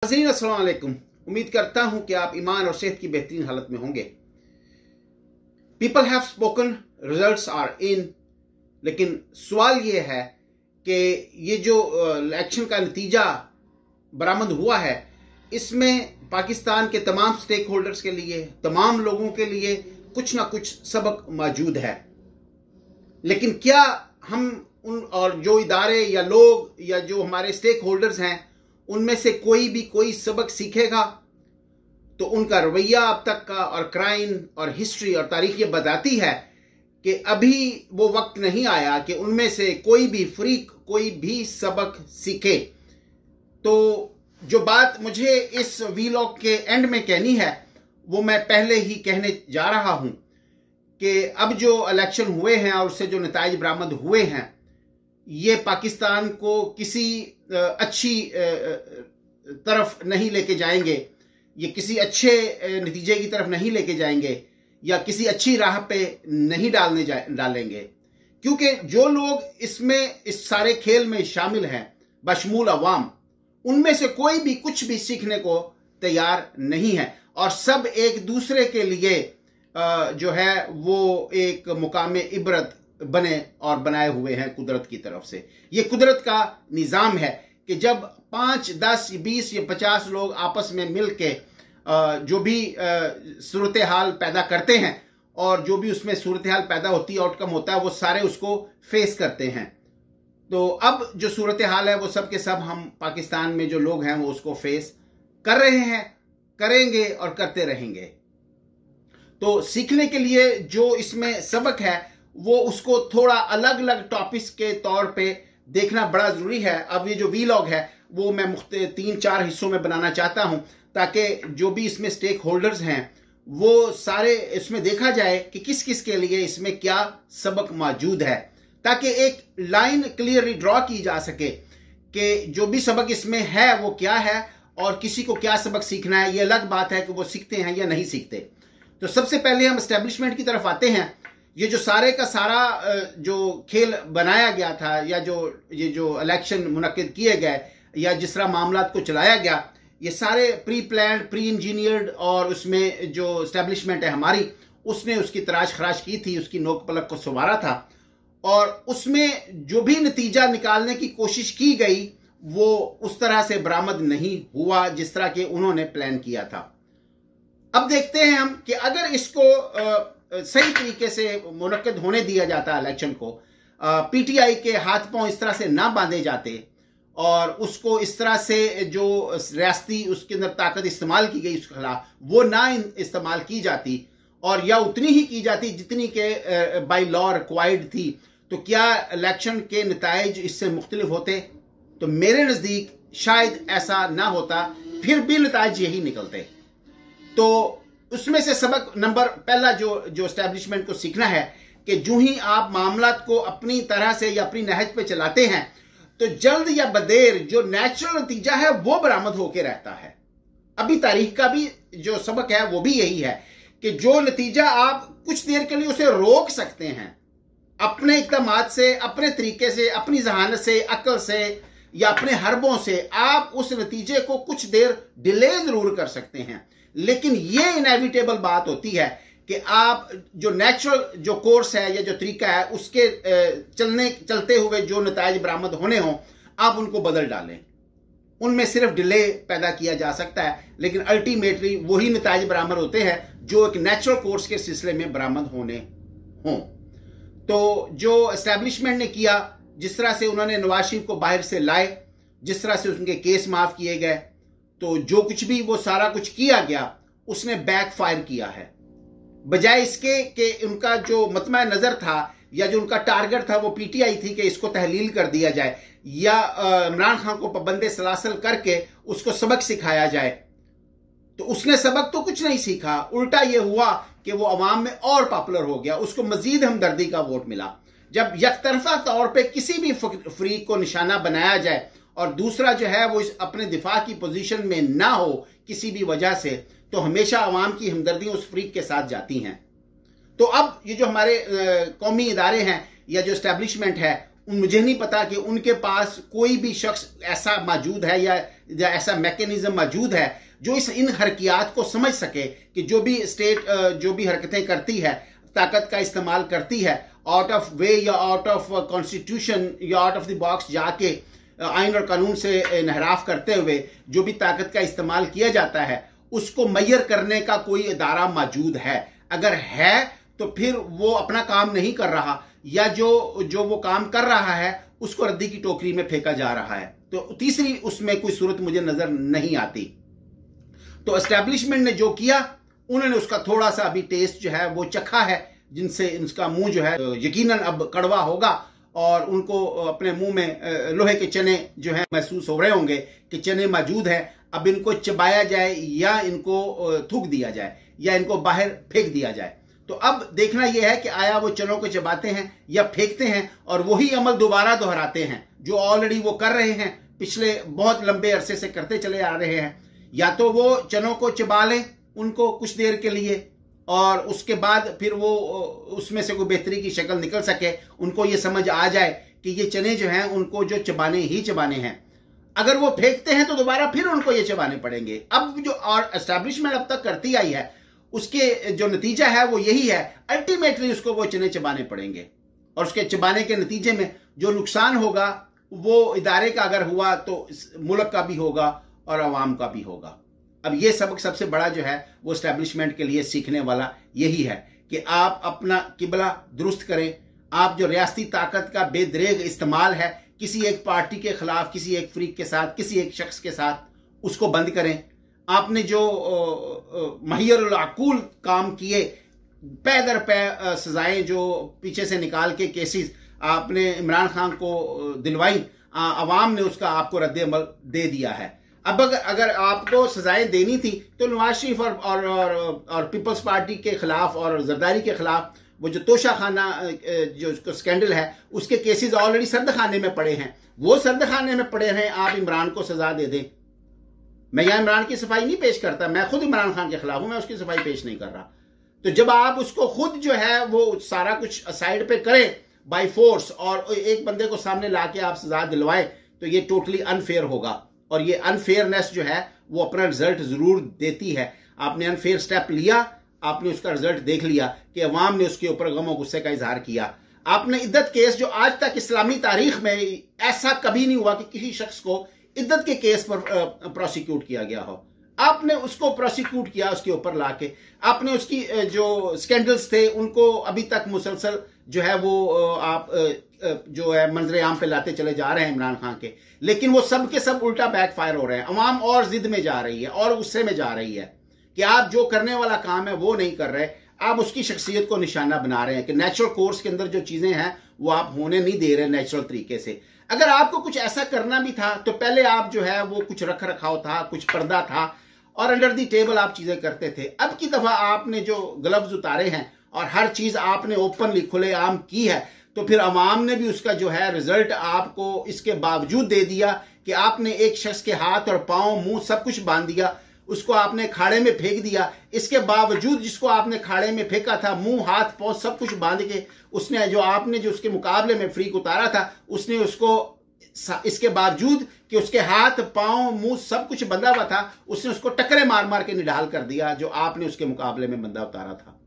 नाज़रीन अस्सलाम वालेकुम। उम्मीद करता हूं कि आप ईमान और सेहत की बेहतरीन हालत में होंगे। People have spoken, results are in. लेकिन सवाल ये है कि ये जो इलेक्शन का नतीजा बरामद हुआ है, इसमें पाकिस्तान के तमाम स्टेक होल्डर्स के लिए, तमाम लोगों के लिए कुछ ना कुछ सबक मौजूद है। लेकिन क्या हम उन और जो इदारे या लोग या जो हमारे स्टेक होल्डर्स हैं, उनमें से कोई भी कोई सबक सीखेगा? तो उनका रवैया अब तक का और क्राइम और हिस्ट्री और तारीख ये बताती है कि अभी वो वक्त नहीं आया कि उनमें से कोई भी फ्रीक कोई भी सबक सीखे। तो जो बात मुझे इस वीलॉग के एंड में कहनी है, वो मैं पहले ही कहने जा रहा हूं कि अब जो इलेक्शन हुए हैं और उससे जो नताइज बरामद हुए हैं, ये पाकिस्तान को किसी अच्छी तरफ नहीं लेके जाएंगे, ये किसी अच्छे नतीजे की तरफ नहीं लेके जाएंगे या किसी अच्छी राह पे नहीं डालेंगे। क्योंकि जो लोग इसमें इस सारे खेल में शामिल हैं, बशमूल अवाम, उनमें से कोई भी कुछ भी सीखने को तैयार नहीं है और सब एक दूसरे के लिए जो है वो एक मुकामे इबरत बने और बनाए हुए हैं कुदरत की तरफ से। ये कुदरत का निज़ाम है कि जब 5, 10, 20 या 50 लोग आपस में मिल के जो भी सूरत हाल पैदा करते हैं और जो भी उसमें सूरत हाल पैदा होती है, आउटकम होता है, वो सारे उसको फेस करते हैं। तो अब जो सूरत हाल है वो सब के सब हम पाकिस्तान में जो लोग हैं वो उसको फेस कर रहे हैं, करेंगे और करते रहेंगे। तो सीखने के लिए जो इसमें सबक है वो उसको थोड़ा अलग अलग टॉपिक्स के तौर पे देखना बड़ा जरूरी है। अब ये जो वीलॉग है वो मैं 3-4 हिस्सों में बनाना चाहता हूं ताकि जो भी इसमें स्टेक होल्डर्स हैं वो सारे इसमें देखा जाए कि किस किस के लिए इसमें क्या सबक मौजूद है, ताकि एक लाइन क्लियरली ड्रॉ की जा सके कि जो भी सबक इसमें है वो क्या है और किसी को क्या सबक सीखना है। ये अलग बात है कि वो सीखते हैं या नहीं सीखते। तो सबसे पहले हम एस्टेब्लिशमेंट की तरफ आते हैं। ये जो सारे का सारा जो खेल बनाया गया था या ये जो इलेक्शन मुनक्किद किए गए या जिस तरह मामला को चलाया गया, ये सारे प्री प्लान्ड, प्री इंजीनियर्ड और उसमें जो एस्टेब्लिशमेंट है हमारी, उसने उसकी तराश खराश की थी, उसकी नोक पलक को संवारा था और उसमें जो भी नतीजा निकालने की कोशिश की गई वो उस तरह से बरामद नहीं हुआ जिस तरह के उन्होंने प्लान किया था। अब देखते हैं हम कि अगर इसको सही तरीके से मुनक्किद होने दिया जाता इलेक्शन को, पीटीआई के हाथ पांव इस तरह से ना बांधे जाते और उसको इस तरह से जो रियासती उसके अंदर ताकत इस्तेमाल की गई उसके खिलाफ वो ना इस्तेमाल की जाती और या उतनी ही की जाती जितनी के बाय लॉ रिक्वायर्ड थी, तो क्या इलेक्शन के नताइज इससे मुख्तलिफ होते? तो मेरे नजदीक शायद ऐसा ना होता, फिर भी नताइज यही निकलते। तो उसमें से सबक नंबर पहला जो एस्टेब्लिशमेंट को सीखना है कि जो ही आप मामलात को अपनी तरह से या अपनी नहज पे चलाते हैं तो जल्द या बदेर जो नेचुरल नतीजा है वो बरामद होके रहता है। अभी तारीख का भी जो सबक है वो भी यही है कि जो नतीजा आप कुछ देर के लिए उसे रोक सकते हैं अपने इक़दामात से, अपने तरीके से, अपनी जहानत से, अक्ल से या अपने हरबों से, आप उस नतीजे को कुछ देर डिले जरूर कर सकते हैं। लेकिन ये इनएविटेबल बात होती है कि आप जो नेचुरल जो कोर्स है या जो तरीका है उसके चलते हुए जो नताइज बरामद होने हों, आप उनको बदल डालें। उनमें सिर्फ डिले पैदा किया जा सकता है, लेकिन अल्टीमेटली वही नताइज बरामद होते हैं जो एक नेचुरल कोर्स के सिलसिले में बरामद होने हों। तो जो एस्टेब्लिशमेंट ने किया, जिस तरह से उन्होंने नवाज शरीफ को बाहर से लाए, जिस तरह से उनके केस माफ किए गए, तो जो कुछ भी वो सारा कुछ किया गया उसने बैक फायर किया है। बजाय इसके कि उनका जो मतमा नजर था या जो उनका टारगेट था वो पीटीआई थी कि इसको तहलील कर दिया जाए या इमरान खान को पाबंदे सलासल करके उसको सबक सिखाया जाए, तो उसने सबक तो कुछ नहीं सीखा। उल्टा ये हुआ कि वो अवाम में और पॉपुलर हो गया, उसको मजीद हमदर्दी का वोट मिला। जब यकतरफा तौर पर किसी भी फ्रीक को निशाना बनाया जाए और दूसरा जो है वो अपने दिफा की पोजीशन में ना हो किसी भी वजह से, तो हमेशा अवाम की हमदर्दी उस फ्रीक के साथ जाती हैं। तो अब ये जो हमारे कौमी इदारे हैं या जो एस्टेब्लिशमेंट है, मुझे नहीं पता कि उनके पास कोई भी शख्स ऐसा मौजूद है या ऐसा मैकेनिज्म मौजूद है जो इन हरकियात को समझ सके कि जो भी स्टेट जो भी हरकतें करती है, ताकत का इस्तेमाल करती है, आउट ऑफ वे या आउट ऑफ कॉन्स्टिट्यूशन या आउट ऑफ द बॉक्स जाके आइन और कानून से इनहराफ करते हुए जो भी ताकत का इस्तेमाल किया जाता है, उसको मैयर करने का कोई इदारा मौजूद है। अगर है तो फिर वो अपना काम नहीं कर रहा, या जो वो काम कर रहा है उसको रद्दी की टोकरी में फेंका जा रहा है। तो तीसरी उसमें कोई सूरत मुझे नजर नहीं आती। तो एस्टैब्लिशमेंट ने जो किया, उन्होंने उसका थोड़ा सा अभी टेस्ट जो है वो चखा है, जिनसे इनका मुंह जो है यकीनन अब कड़वा होगा और उनको अपने मुंह में लोहे के चने जो है महसूस हो रहे होंगे कि चने मौजूद हैं। अब इनको चबाया जाए या इनको थूक दिया जाए या इनको बाहर फेंक दिया जाए। तो अब देखना यह है कि आया वो चनों को चबाते हैं या फेंकते हैं और वही अमल दोबारा दोहराते हैं जो ऑलरेडी वो कर रहे हैं, पिछले बहुत लंबे अरसे से करते चले आ रहे हैं। या तो वो चनों को चबा लें उनको कुछ देर के लिए और उसके बाद फिर वो उसमें से कोई बेहतरी की शक्ल निकल सके, उनको ये समझ आ जाए कि ये चने जो हैं उनको जो चबाने ही चबाने हैं। अगर वो फेंकते हैं तो दोबारा फिर उनको ये चबाने पड़ेंगे। अब जो और एस्टैब्लिशमेंट अब तक करती आई है उसके जो नतीजा है वो यही है, अल्टीमेटली उसको वो चने चबाने पड़ेंगे और उसके चबाने के नतीजे में जो नुकसान होगा वो इदारे का अगर हुआ तो मुल्क का भी होगा और अवाम का भी होगा। अब ये सबक सबसे बड़ा जो है वो एस्टैब्लिशमेंट के लिए सीखने वाला यही है कि आप अपना किबला दुरुस्त करें। आप जो रियासती ताकत का बेदरेग इस्तेमाल है किसी एक पार्टी के खिलाफ, किसी एक फ्रीक के साथ, किसी एक शख्स के साथ, उसको बंद करें। आपने जो महियर अकूल काम किए, पै दर पै सजाएं जो पीछे से निकाल के केसेस आपने इमरान खान को दिलवाई, अवाम ने उसका आपको रद्द अमल दे दिया है। अब अगर आपको सजाएं देनी थी तो नवाज शरीफ और पीपल्स पार्टी के खिलाफ और जरदारी के खिलाफ वो जो तोशा खाना जो स्कैंडल है उसके केसेस ऑलरेडी सर्द खाने में पड़े हैं, वो सर्द खाने में पड़े हैं, आप इमरान को सजा दे दें। मैं यहां इमरान की सफाई नहीं पेश करता, मैं खुद इमरान खान के खिलाफ हूं, मैं उसकी सफाई पेश नहीं कर रहा। तो जब आप उसको खुद जो है वो सारा कुछ साइड पे करें बाय फोर्स और एक बंदे को सामने लाके आप सजा दिलवाएं तो ये टोटली अनफेयर होगा और ये अनफेयरनेस जो है वो अपना रिजल्ट जरूर देती है। आपने अनफेयर स्टेप लिया, आपने उसका रिजल्ट देख लिया कि अवाम ने उसके ऊपर गम और गुस्से का इजहार किया। आपने इद्दत केस जो आज तक इस्लामी तारीख में ऐसा कभी नहीं हुआ कि किसी शख्स को इद्दत के केस पर प्रोसिक्यूट किया गया हो, आपने उसको प्रोसिक्यूट किया, उसके ऊपर लाके आपने उसकी जो स्कैंडल्स थे उनको अभी तक मुसलसल जो है वो आप जो है मंजरे आम पे लाते चले जा रहे हैं इमरान खान के, लेकिन वो सब के सब उल्टा बैकफायर हो रहे हैं। अवाम और जिद में जा रही है और गुस्से में जा रही है कि आप जो करने वाला काम है वो नहीं कर रहे, आप उसकी शख्सियत को निशाना बना रहे हैं कि नेचुरल कोर्स के अंदर जो चीजें हैं वो आप होने नहीं दे रहे नेचुरल तरीके से। अगर आपको कुछ ऐसा करना भी था तो पहले आप जो है वो कुछ रख रखाव था, कुछ पर्दा था और अंडर दी टेबल आप चीजें करते थे। अब की दफा आपने जो ग्लव्स उतारे हैं और हर चीज आपने ओपनली खुलेआम की है तो फिर अवाम ने भी उसका जो है रिजल्ट आपको इसके बावजूद दे दिया कि आपने एक शख्स के हाथ और पांव मुंह सब कुछ बांध दिया, उसको आपने खाड़े में फेंक दिया। इसके बावजूद जिसको आपने खाड़े में फेंका था, मुंह हाथ पांव सब कुछ बांध के, उसने जो आपने जो उसके मुकाबले में फ्रीक उतारा था उसने उसको इसके बावजूद कि उसके हाथ पांव मुंह सब कुछ बंधा हुआ था उसने उसको टकरे मार मार के निढाल कर दिया जो आपने उसके मुकाबले में बंधा उतारा था।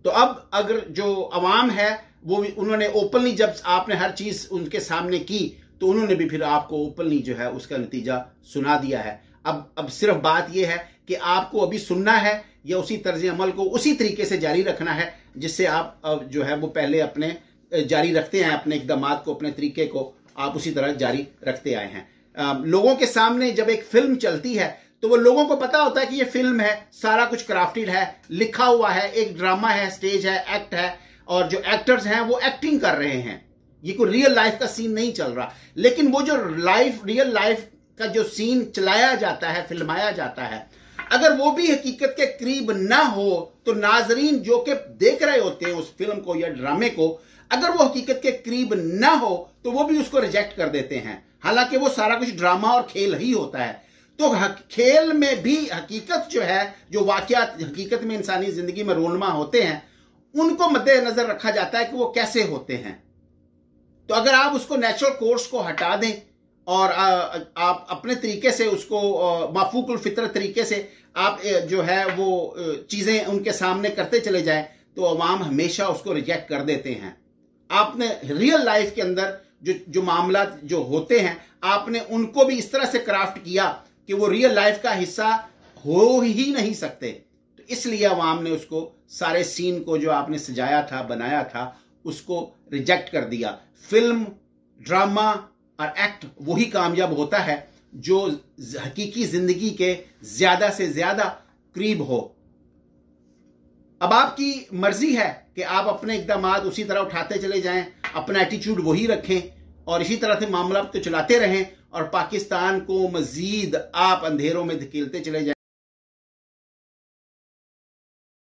तो अब अगर जो अवाम है वो उन्होंने ओपनली जब आपने हर चीज उनके सामने की तो उन्होंने भी फिर आपको ओपनली जो है उसका नतीजा सुना दिया है। अब सिर्फ बात यह है कि आपको अभी सुनना है या उसी तर्ज अमल को उसी तरीके से जारी रखना है जिससे आप जो है वो पहले अपने जारी रखते हैं, अपने इक़दामात को, अपने तरीके को आप उसी तरह जारी रखते आए हैं। लोगों के सामने जब एक फिल्म चलती है तो वो लोगों को पता होता है कि ये फिल्म है, सारा कुछ क्राफ्टेड है, लिखा हुआ है, एक ड्रामा है, स्टेज है, एक्ट है और जो एक्टर्स हैं वो एक्टिंग कर रहे हैं। ये कोई रियल लाइफ का सीन नहीं चल रहा। लेकिन वो जो रियल लाइफ का जो सीन चलाया जाता है, फिल्माया जाता है, अगर वो भी हकीकत के करीब ना हो तो नाजरीन जो कि देख रहे होते हैं उस फिल्म को या ड्रामे को, अगर वो हकीकत के करीब ना हो तो वो भी उसको रिजेक्ट कर देते हैं, हालांकि वो सारा कुछ ड्रामा और खेल ही होता है। तो खेल में भी हकीकत जो है, जो वाकयात हकीकत में इंसानी जिंदगी में रोनमा होते हैं, उनको मद्देनजर रखा जाता है कि वो कैसे होते हैं। तो अगर आप उसको नेचुरल कोर्स को हटा दें और आप अपने तरीके से उसको माफूकुल फितरत तरीके से आप जो है वो चीजें उनके सामने करते चले जाएं, तो अवाम हमेशा उसको रिजेक्ट कर देते हैं। आपने रियल लाइफ के अंदर जो मामला जो होते हैं, आपने उनको भी इस तरह से क्राफ्ट किया कि वो रियल लाइफ का हिस्सा हो ही नहीं सकते। तो इसलिए अवाम ने उसको सारे सीन को जो आपने सजाया था, बनाया था, उसको रिजेक्ट कर दिया। फिल्म, ड्रामा और एक्ट वही कामयाब होता है जो हकीकी जिंदगी के ज्यादा से ज्यादा करीब हो। अब आपकी मर्जी है कि आप अपने इक़दामात उसी तरह उठाते चले जाएं, अपना एटीट्यूड वही रखें और इसी तरह से मामला तो चलाते रहें और पाकिस्तान को मजीद आप अंधेरों में धकेलते चले जाएं।